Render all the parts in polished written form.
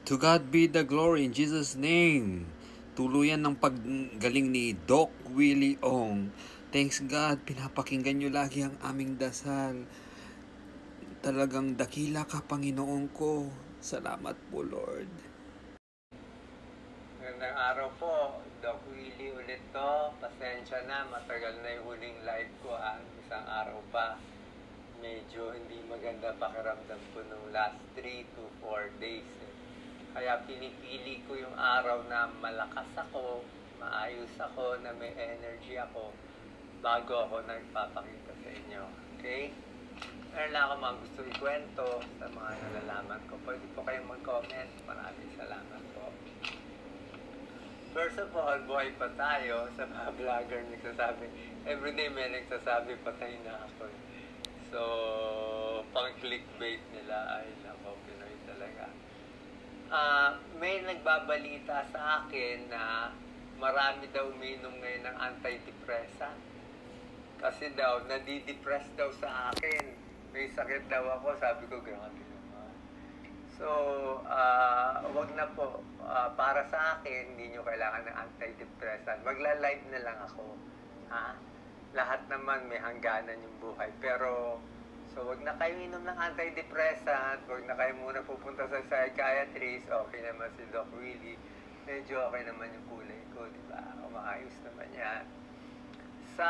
To God be the glory in Jesus' name. Tuluyan ng paggaling ni Doc Willie Ong. Thanks God, pinapakinggan nyo lagi ang aming dasal. Talagang dakila ka, Panginoon ko. Salamat po, Lord. Magandang araw po, Doc Willie ulit to. Pasensya na, matagal na yung huling live ko isang araw pa. Medyo hindi maganda pakiramdam ko nung last 3 to 4 days. Kaya pinipili ko yung araw na malakas ako, maayos ako, na may energy ako, bago ako nagpapakita sa inyo. Okay? Meron lang ako mga gusto ikwento sa mga nalalaman ko. Pwede po kayong mag-comment. Maraming salamat po. First of all, buhay pa tayo sa mga vlogger nagsasabi. Everyday may nagsasabi patay na ako. So, pang clickbait nila ay nako, Pinoy talaga. May nagbabalita sa akin na marami daw uminom ngayon ng antidepressant. Kasi daw, nadidepress daw sa akin. May sakit daw ako. Sabi ko, grabe naman. So, wag na po. Para sa akin, hindi nyo kailangan ng antidepressant. Magla-live na lang ako. Ha? Lahat naman may hangganan yung buhay. Pero, so wag na kayo inom ng antidepressant. Wag na kayo muna pupunta sa psychiatrist. Okay naman si Doc Willie. Medyo okay naman yung kulay ko, di ba? Maayos naman yan. Sa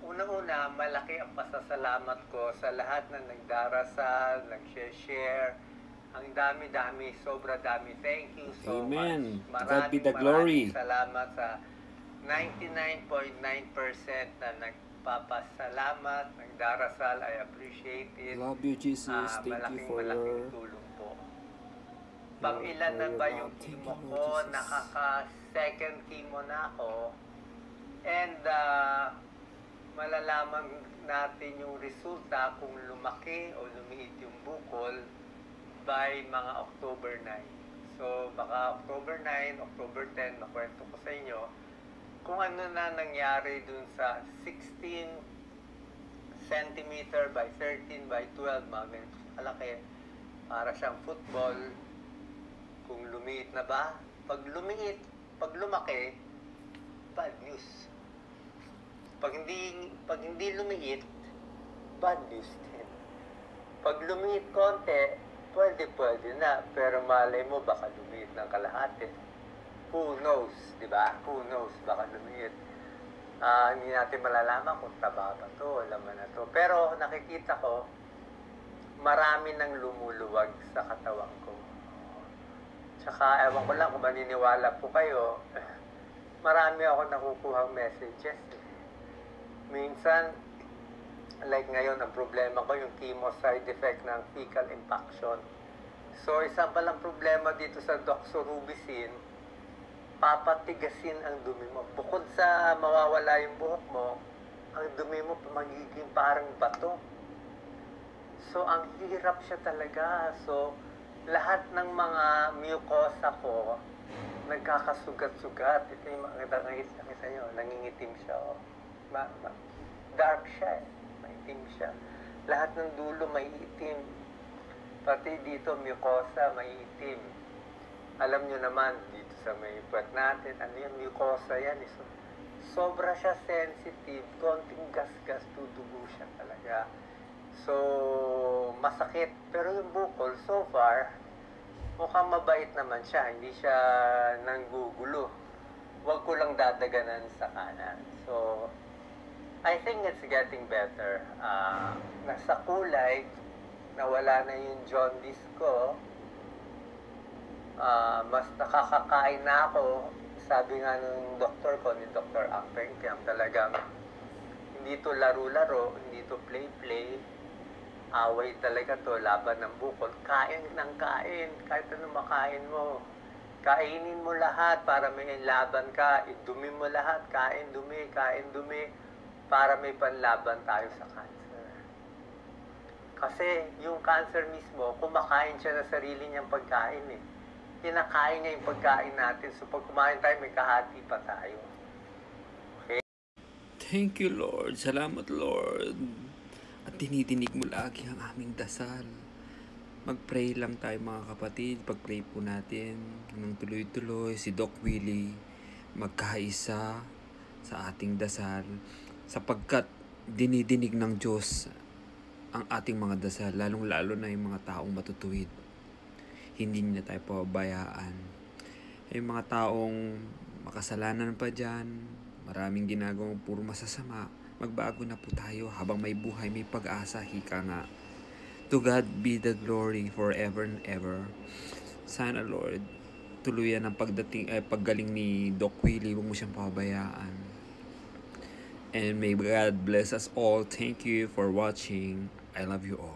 una-una, malaki ang pasasalamat ko sa lahat na nagdarasal, nag-share. Ang dami-dami, sobra dami. Thank you so Amen. much. God be the glory. Maraming salamat sa 99.9% na nagpapasalamat, nagdarasal. I appreciate it. Love you, Jesus. Thank you for malaking your... tulong po. Pang-ilan na ba yung chemo ko? Nakaka-second chemo na ako. And malalaman natin yung resulta kung lumaki o lumiit yung bukol by mga October 9. So, baka October 9, October 10, makwento ko sa inyo kung ano na nangyari dun sa 16 cm by 13 by 12, mga ganito kalaki. Para siyang football. Kung lumiit na ba? Pag lumaki, bad news. Pag hindi lumiit, bad news din. Pag lumiit konti, pwede na. Pero malay mo, baka lumiit ng kalahati. Who knows, di ba? Who knows, baka lumiit. Hindi natin malalaman kung taba ba to, laman na to. Pero nakikita ko, marami nang lumuluwag sa katawan ko. Tsaka, ewan ko lang kung maniniwala po kayo, marami ako nakukuhang messages. Minsan, like ngayon, ang problema ko yung chemo side effect ng fecal impaction. So, isang palang problema dito sa doxorubicin, papatigasin ang dumi mo. Bukod sa mawawala yung buhok mo, ang dumi mo magiging parang bato. So, ang hirap siya talaga. So, lahat ng mga mucosa ko, nagkakasugat-sugat. Ito yung nakita nyo, nangingitim siya. Oh. Dark siya eh. Maitim siya. Lahat ng dulo may itim. Pati dito, mucosa, may itim. Alam nyo naman, dito sa may puwet natin, ano yung mucosa yan. So, sobra siya sensitive. Konting gas-gas, tudugo siya talaga. So, masakit. Pero yung bukol, so far, mukhang mabait naman siya. Hindi siya nanggugulo. Huwag ko lang dadaganan sa kanan. So, I think it's getting better. Nasa kulay, nawala na yung jaundice ko. Mas nakakakain na ako. Sabi nga ng doktor ko, ni Dr. Ang Peng Tiam, talagang hindi to laro-laro, hindi to play-play. Away talaga to, laban ng bukol. Kain ng kain, kahit ano makain mo. Kainin mo lahat para may laban ka. Idumi mo lahat, kain dumi, para may panlaban tayo sa cancer. Kasi yung cancer mismo, kumakain siya na sarili niyang pagkain eh. Kinakain niya yung pagkain natin. So pag kumain tayo, may kahati pa tayo. Okay? Thank you, Lord. Salamat, Lord. At tinidinig mo lagi ang aming dasal. Mag-pray lang tayo mga kapatid. Pag-pray po natin ng tuloy-tuloy si Doc Willie magkaisa sa ating dasal sapagkat dinidinig ng Diyos ang ating mga dasal, lalong-lalo na yung mga taong matutuwid. Hindi niya tayo pababayaan. Yung mga taong makasalanan pa dyan, maraming ginagawang puro masasama, magbago na po tayo habang may buhay, may pag-asa, hika nga. To God be the glory forever and ever. Sana Lord, tuluyan ang paggaling ni Doc Willie, huwag mo siyang pabayaan. And may God bless us all. Thank you for watching. I love you all.